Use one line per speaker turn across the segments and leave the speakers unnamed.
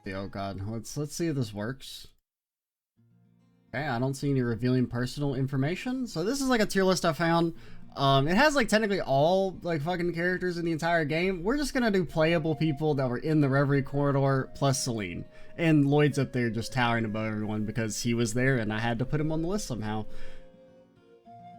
Oh god, let's see if this works. Okay, I don't see any revealing personal information. So this is like a tier list I found. It has like technically all like fucking characters in the entire game. We're just gonna do playable people that were in the Reverie corridor plus Celine. And Lloyd's up there just towering above everyone because he was there and I had to put him on the list somehow.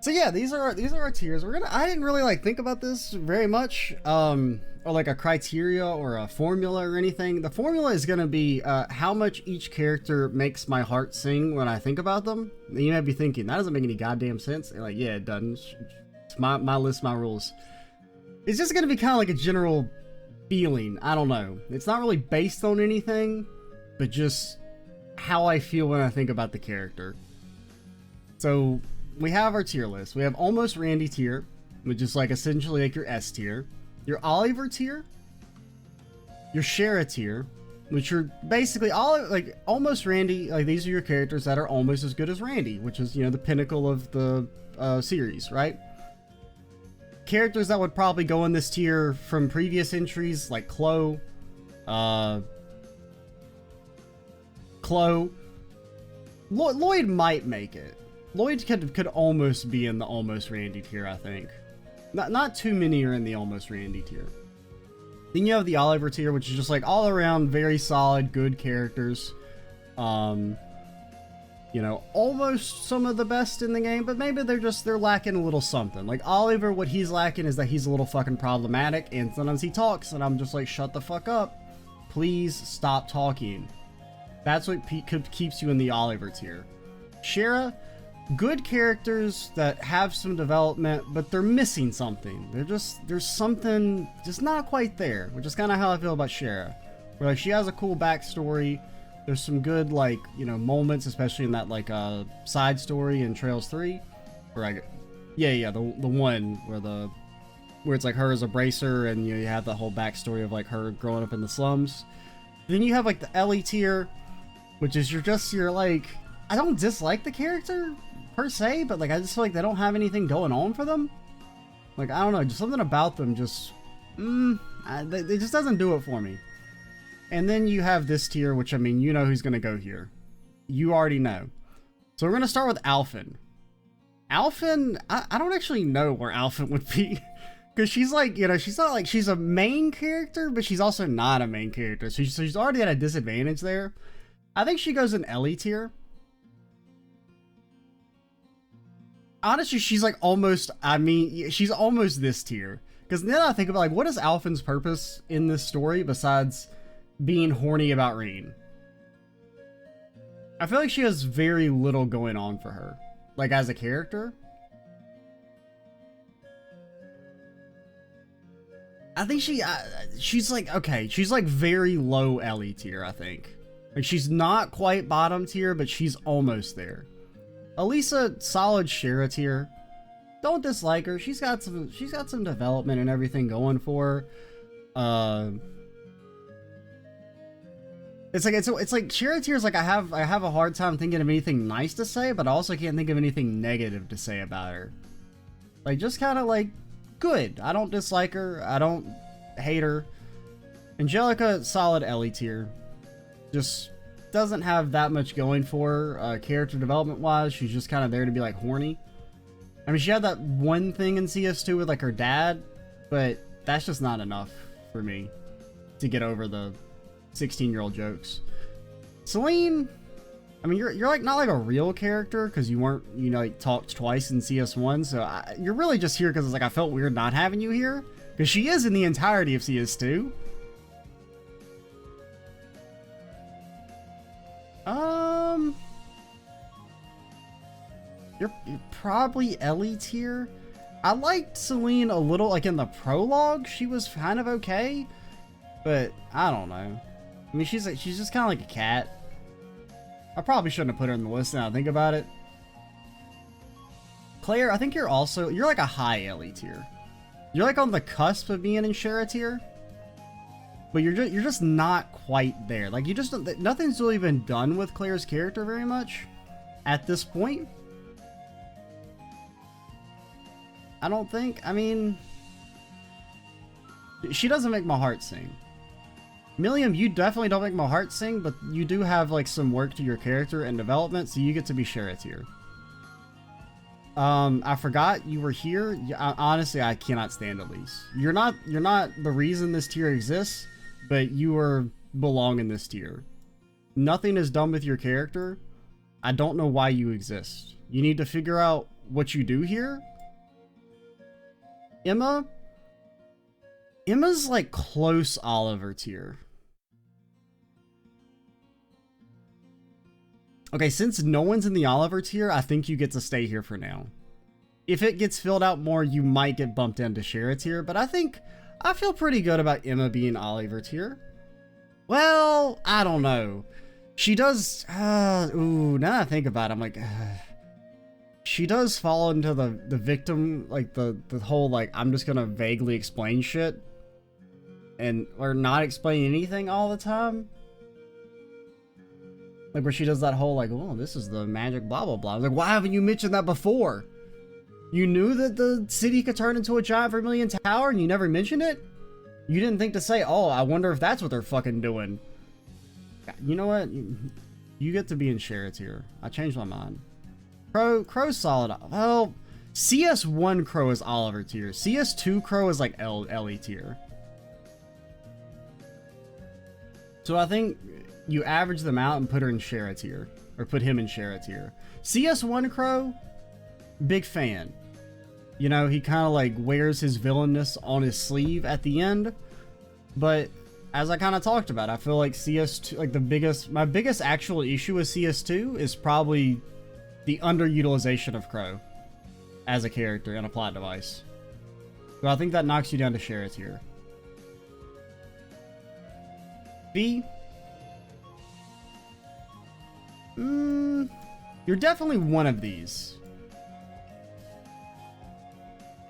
So yeah, these are our tiers. I didn't really like think about this very much, or like a criteria or a formula or anything. The formula is gonna be how much each character makes my heart sing when I think about them. And you might be thinking that doesn't make any goddamn sense. And like, yeah, it doesn't. It's my list, my rules. It's just gonna be kind of like a general feeling. I don't know. It's not really based on anything, but just how I feel when I think about the character. So we have our tier list. We have almost Randy tier, which is like essentially like your S tier, your Oliver tier, your Shara tier, which are basically all like almost Randy. Like these are your characters that are almost as good as Randy, which is, you know, the pinnacle of the series, right? Characters that would probably go in this tier from previous entries, like Chloe. Lloyd might make it. Lloyd could almost be in the almost Randy tier, I think. Not too many are in the almost Randy tier. Then you have the Oliver tier, which is just like all around very solid, good characters. You know, almost some of the best in the game, but maybe they're lacking a little something. Like Oliver, what he's lacking is that he's a little fucking problematic, and sometimes he talks, and I'm just like, shut the fuck up. Please stop talking. That's what keeps you in the Oliver tier. Shara, good characters that have some development, but they're missing something. There's something just not quite there, which is kind of how I feel about Shara. Where like she has a cool backstory. There's some good like, you know, moments, especially in that like side story in Trails 3. Where the one where it's like her as a bracer and you have the whole backstory of like her growing up in the slums. Then you have like the Ellie tier, which is you're like, I don't dislike the character per se, but like I just feel like they don't have anything going on for them. Like I don't know, just something about them just it just doesn't do it for me. And then you have this tier, which I mean, you know who's gonna go here. You already know. So we're gonna start with Alphen. Alphen, I don't actually know where Alphen would be. Because she's like, you know, she's not like, she's a main character, but she's also not a main character. So she's already at a disadvantage there. I think she goes in Ellie tier. Honestly, she's like almost, I mean, she's almost this tier. Because now I think about like, what is Alphen's purpose in this story besides being horny about Rain? I feel like she has very little going on for her. Like as a character. I think she's like, okay, she's like very low Ellie tier, I think. Like she's not quite bottom tier, but she's almost there. Elisa, solid Shara tier. Don't dislike her. She's got some development and everything going for her. It's like Shara tier is like I have a hard time thinking of anything nice to say, but I also can't think of anything negative to say about her. Like just kind of like good. I don't dislike her. I don't hate her. Angelica, solid Ellie tier. Just doesn't have that much going for her, character development wise. She's just kind of there to be like horny. I mean, she had that one thing in CS2 with like her dad, but that's just not enough for me to get over the 16-year-old jokes. Celine, I mean, you're like not like a real character because you weren't, you know, like talked twice in CS1, so you're really just here because it's like I felt weird not having you here because she is in the entirety of CS2. You're probably Ellie tier. I liked Celine a little, like in the prologue, she was kind of okay, but I don't know. I mean, she's just kind of like a cat. I probably shouldn't have put her in the list now I think about it. Claire, I think you're like a high Ellie tier. You're like on the cusp of being in Shara tier, but you're just not quite there. Like nothing's really been done with Claire's character very much at this point. I don't think. I mean, she doesn't make my heart sing. Milliam, you definitely don't make my heart sing, but you do have like some work to your character and development, so you get to be Shara tier. I forgot you were here. Honestly, I cannot stand Elise. You're not the reason this tier exists, but you belong in this tier. Nothing is done with your character. I don't know why you exist. You need to figure out what you do here. Emma's like close Oliver tier. Okay, since no one's in the Oliver tier, I think you get to stay here for now. If it gets filled out more, you might get bumped into Shara tier, but I feel pretty good about Emma being Oliver tier. Well, I don't know. She does, ooh, now that I think about it, I'm like, she does fall into the victim, like the whole, like, I'm just gonna vaguely explain shit or not explain anything all the time. Like where she does that whole like, oh, this is the magic blah blah blah. I was like, why haven't you mentioned that before? You knew that the city could turn into a giant Vermilion Tower and you never mentioned it? You didn't think to say, oh, I wonder if that's what they're fucking doing. You know what? You get to be in Shara tier. I changed my mind. Crow's solid. Well, CS1 Crow is Oliver tier. CS2 Crow is like Ellie tier. So I think you average them out and put her in Shara tier. Or put him in Shara tier. CS1 Crow, big fan. You know, he kind of like wears his villainness on his sleeve at the end. But as I kind of talked about, I feel like CS2, like my biggest actual issue with CS2 is probably the underutilization of Crow as a character and a plot device. So I think that knocks you down to Shara tier. B. You're definitely one of these.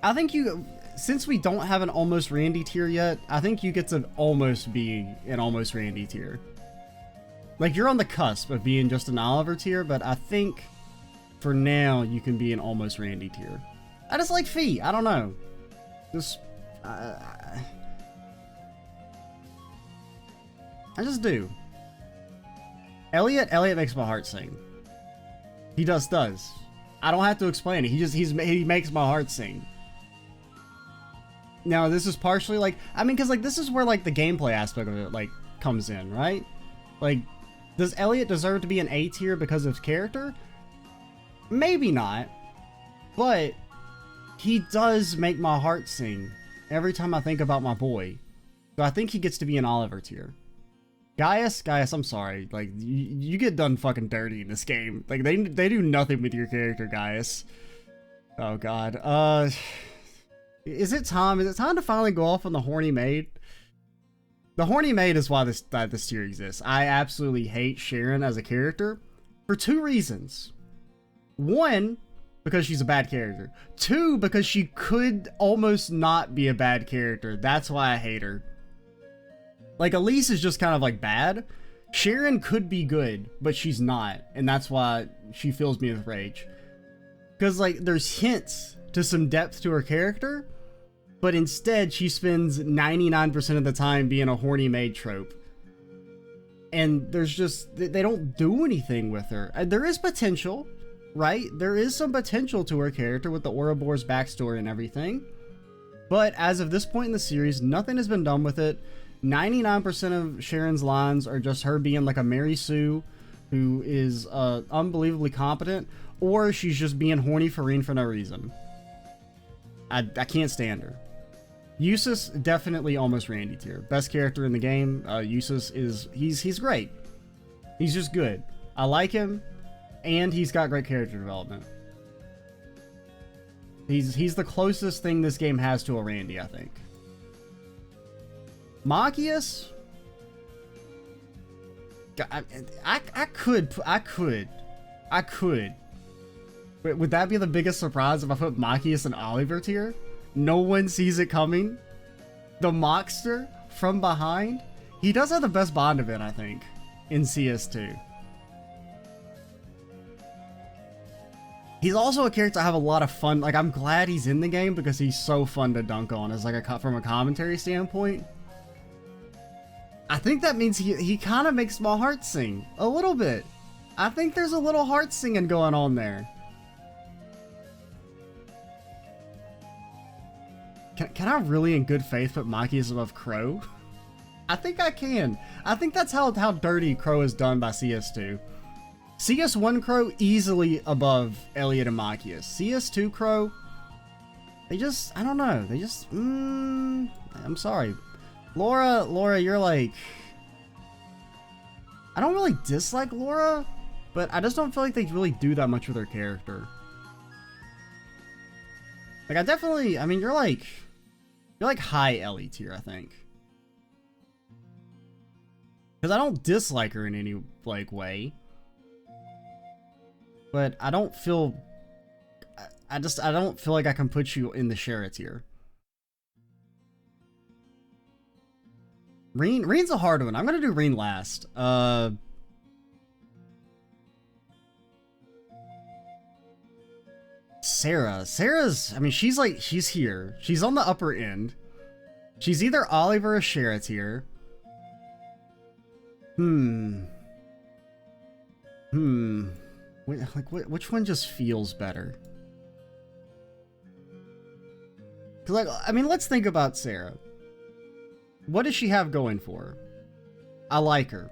I think since we don't have an almost Randy tier yet, I think you get to almost be an almost Randy tier. Like, you're on the cusp of being just an Oliver tier, but I think for now you can be an almost Randy tier. I just like Fee. I don't know. Just, I just do. Elliot makes my heart sing. He does. I don't have to explain it. He makes my heart sing. Now, this is partially like, I mean, because like this is where like the gameplay aspect of it like comes in, right? Like, does Elliot deserve to be an A tier because of his character? Maybe not, but he does make my heart sing every time I think about my boy. So I think he gets to be an Oliver tier. Gaius, I'm sorry. Like, you get done fucking dirty in this game. Like, they do nothing with your character, Gaius. Oh god. Is it time? Is it time to finally go off on the horny maid? The horny maid is why this tier exists. I absolutely hate Sharon as a character for two reasons. One, because she's a bad character. Two, because she could almost not be a bad character. That's why I hate her. Like, Elise is just kind of like bad. Sharon could be good, but she's not. And that's why she fills me with rage. Because, like, there's hints to some depth to her character, but instead she spends 99% of the time being a horny maid trope. And there's just, they don't do anything with her. There is potential, right? There is some potential to her character with the Ouroboros backstory and everything. But as of this point in the series, nothing has been done with it. 99% of Sharon's lines are just her being like a Mary Sue who is unbelievably competent, or she's just being horny for Reen for no reason. I can't stand her. Eustace, definitely almost Randy tier. Best character in the game. Eustace he's great. He's just good. I like him, and he's got great character development. He's the closest thing this game has to a Randy, I think. Machias? I could. Wait, would that be the biggest surprise if I put Machias in Oliver tier? No one sees it coming? The Mockster from behind? He does have the best bond event, I think, in CS2. He's also a character I have a lot of fun. Like, I'm glad he's in the game because he's so fun to dunk on as like from a commentary standpoint. I think that means he kind of makes my heart sing. A little bit. I think there's a little heart singing going on there. Can I really in good faith put Maki as above Crow? I think I can. I think that's how dirty Crow is done by CS2. CS1 Crow easily above Elliot and Machias. CS2 Crow, they just, I don't know. They just, I'm sorry. Laura, you're like, I don't really dislike Laura, but I just don't feel like they really do that much with her character. Like, I mean, you're like high Ellie tier, I think. Because I don't dislike her in any, like, way. But I don't feel... I don't feel like I can put you in the Shara tier. Reen's a hard one. I'm gonna do Reen last. Sarah's, I mean, she's here. She's on the upper end. She's either Oliver or Shara tier. Which one just feels better? Cause like, I mean, let's think about Sarah. What does she have going for her? I like her.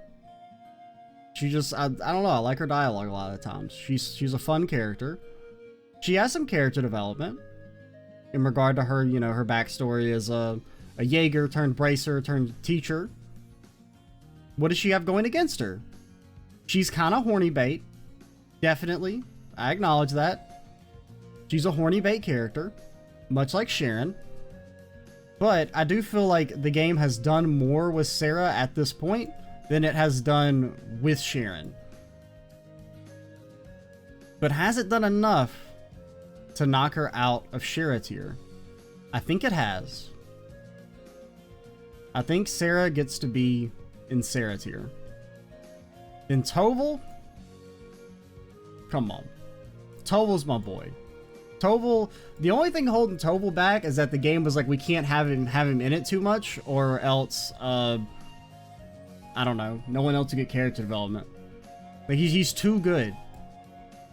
She just, I don't know, I like her dialogue a lot of the times. She's a fun character. She has some character development in regard to her, you know, her backstory as a Jaeger turned bracer turned teacher. What does she have going against her? She's kind of horny bait. Definitely. I acknowledge that. She's a horny bait character, much like Sharon. But I do feel like the game has done more with Sarah at this point than it has done with Sharon. But has it done enough to knock her out of Shara tier? I think it has. I think Sarah gets to be in Sarah tier. In Toval, come on. Toval's my boy. Toval, the only thing holding Toval back is that the game was like, we can't have him in it too much, or else, I don't know, no one else to get character development. Like, he's too good.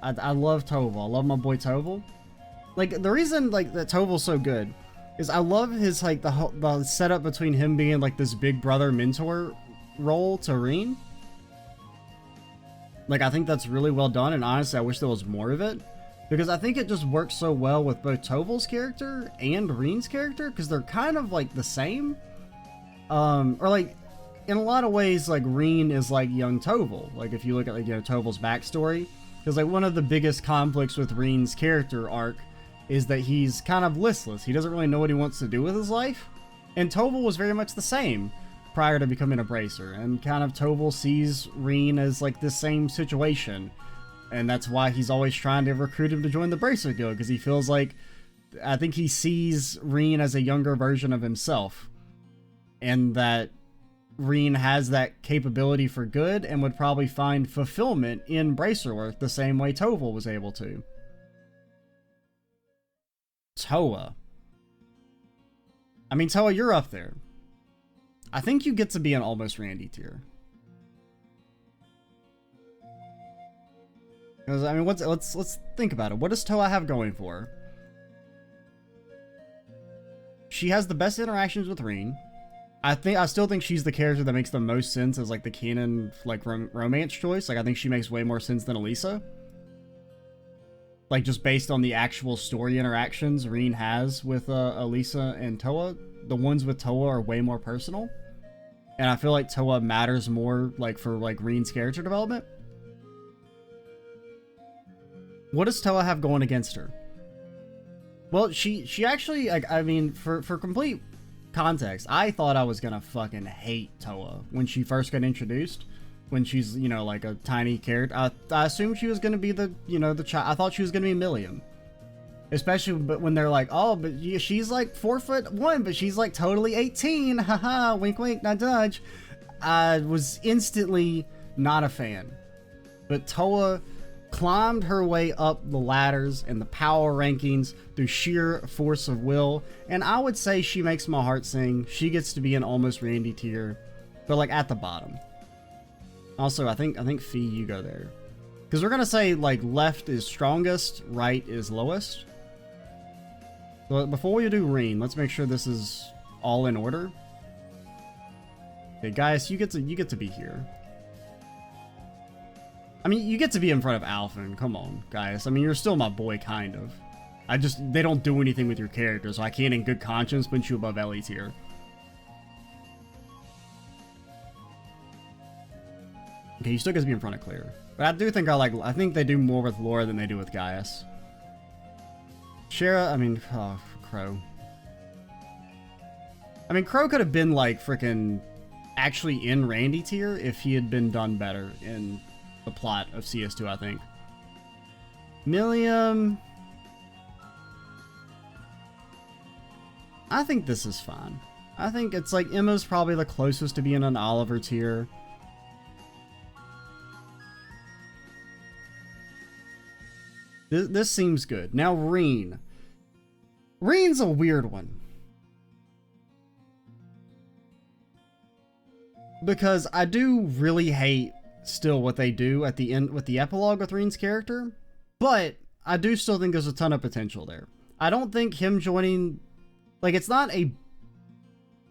I love Toval. I love my boy Toval. Like, the reason, like, that Toval's so good is I love his, like, the setup between him being, like, this big brother mentor role to Reen. Like, I think that's really well done, and honestly, I wish there was more of it. Because I think it just works so well with both Toval's character and Reen's character, because they're kind of, like, the same. Or, like, in a lot of ways, like, Reen is, like, young Toval. Like, if you look at, like, you know, Toval's backstory. Because, like, one of the biggest conflicts with Reen's character arc is that he's kind of listless. He doesn't really know what he wants to do with his life. And Toval was very much the same prior to becoming a bracer. And kind of Toval sees Reen as, like, the same situation. And that's why he's always trying to recruit him to join the Bracer Guild, because he feels like, I think he sees Reen as a younger version of himself. And that Reen has that capability for good and would probably find fulfillment in bracer work the same way Toval was able to. Toa. I mean, Toa, you're up there. I think you get to be an almost Randy tier. Because, I mean, let's think about it. What does Toa have going for her? She has the best interactions with Reen. I still think she's the character that makes the most sense as, like, the canon, like, romance choice. Like, I think she makes way more sense than Elisa. Like, just based on the actual story interactions Reen has with Elisa and Toa. The ones with Toa are way more personal. And I feel like Toa matters more, like, for, like, Reen's character development. What does Toa have going against her? Well, she actually, like, I mean, for complete context, I thought I was gonna fucking hate Toa when she first got introduced. When she's, you know, like a tiny character. I assumed she was gonna be the, you know, the child. I thought she was gonna be Milliam. Especially but when they're like, oh, but she's like 4'1", but she's like totally 18. Haha, wink wink, not nudge. I was instantly not a fan. But Toa climbed her way up the ladders and the power rankings through sheer force of will, and I would say she makes my heart sing. She gets to be an almost Randy tier. but like at the bottom. Also, I think Fee, you go there. Because we're gonna say like left is strongest, right is lowest. So before we do Reen, let's make sure this is all in order. Okay, guys, you get to be here. I mean, you get to be in front of Alphen. Come on, guys. I mean, you're still my boy, kind of. They don't do anything with your character, so I can't in good conscience put you above Ellie tier. Okay, you still get to be in front of Claire. But I do think I think they do more with Laura than they do with Gaius. Shara, I mean, oh, Crow. I mean, Crow could have been like freaking actually in Randy tier if he had been done better in the plot of CS2, I think. Milliam. I think this is fine. I think it's like Emma's probably the closest to being an Oliver tier. This seems good. Now, Reen. Reen's a weird one. Because I do really hate still what they do at the end with the epilogue with Reen's character. But I do still think there's a ton of potential there. I don't think him joining... Like, it's not a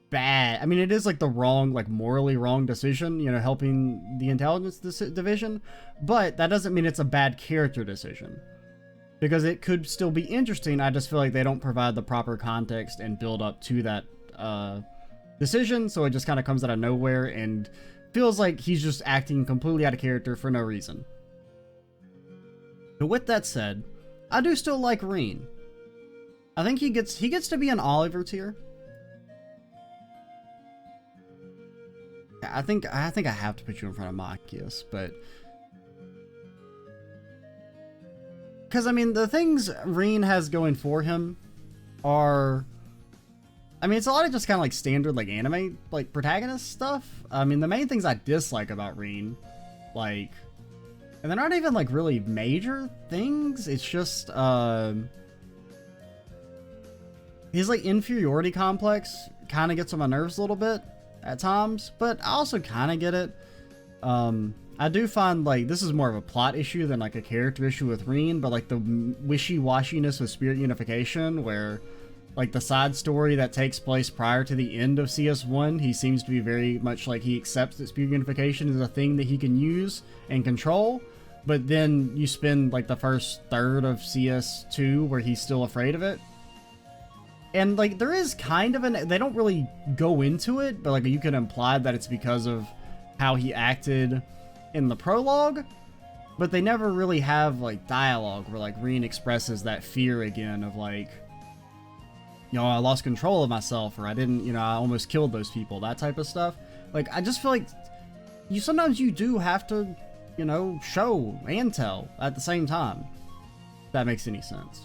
bad... I mean, it is like the wrong, like morally wrong decision, you know, helping the intelligence division. But that doesn't mean it's a bad character decision. Because it could still be interesting. I just feel like they don't provide the proper context and build up to that decision. So it just kind of comes out of nowhere and feels like he's just acting completely out of character for no reason. But with that said, I do still like Reen. I think he gets to be an Oliver tier. I think I have to put you in front of Machias, but... Because, I mean, the things Reen has going for him are... I mean, it's a lot of just kind of like standard, like, anime, like, protagonist stuff. I mean, the main things I dislike about Reen, like... And they're not even, like, really major things. It's just, his, like, inferiority complex kind of gets on my nerves a little bit at times. But I also kind of get it. I do find, like, this is more of a plot issue than, like, a character issue with Reen, but, like, the wishy-washiness of Spirit Unification, where, like, the side story that takes place prior to the end of CS1, he seems to be very much like he accepts that Spirit Unification is a thing that he can use and control, but then you spend, like, the first third of CS2 where he's still afraid of it. And, like, there is kind of they don't really go into it, but, like, you can imply that it's because of how he acted in the prologue, but they never really have like dialogue where like Reen expresses that fear again of like, you know, I lost control of myself, or I didn't, you know, I almost killed those people, that type of stuff. Like, I just feel like sometimes you do have to, you know, show and tell at the same time, if that makes any sense.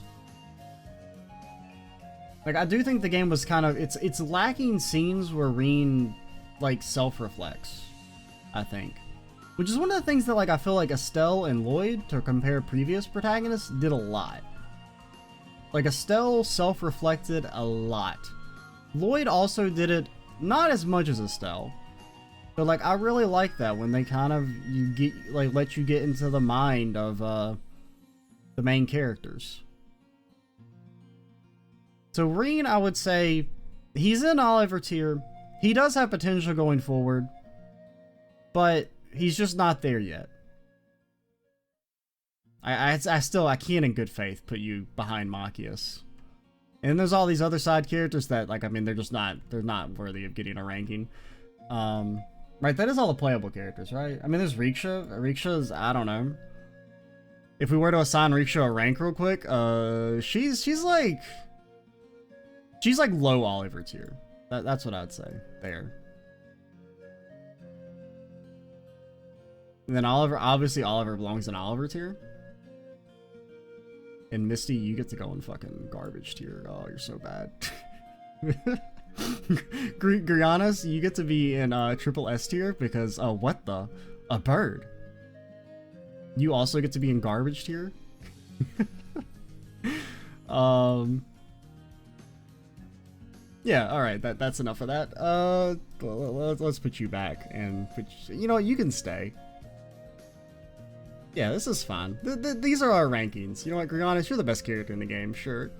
Like, I do think the game was kind of, it's lacking scenes where Reen like self-reflects, I think. Which is one of the things that, like, I feel like Estelle and Lloyd, to compare previous protagonists, did a lot. Like, Estelle self-reflected a lot. Lloyd also did it not as much as Estelle. But, like, I really like that when they kind of, let you get into the mind of, the main characters. So, Reen, I would say, he's in Oliver tier. He does have potential going forward. But... he's just not there yet. I can't in good faith put you behind Machias. And there's all these other side characters that, like, I mean, they're not worthy of getting a ranking. Right, that is all the playable characters, right? I mean, there's Riksha. Riksha's, I don't know. If we were to assign Riksha a rank real quick, she's like low Oliver tier. That's what I'd say there. And then obviously Oliver belongs in Oliver tier. And Misty, you get to go in fucking garbage tier. Oh, you're so bad. Grianas, you get to be in triple S tier because, what the? A bird. You also get to be in garbage tier? Yeah, alright, that's enough of that. Let's put you back, and you know what, you can stay. Yeah, this is fine. These are our rankings. You know what, Grianis, you're the best character in the game, sure.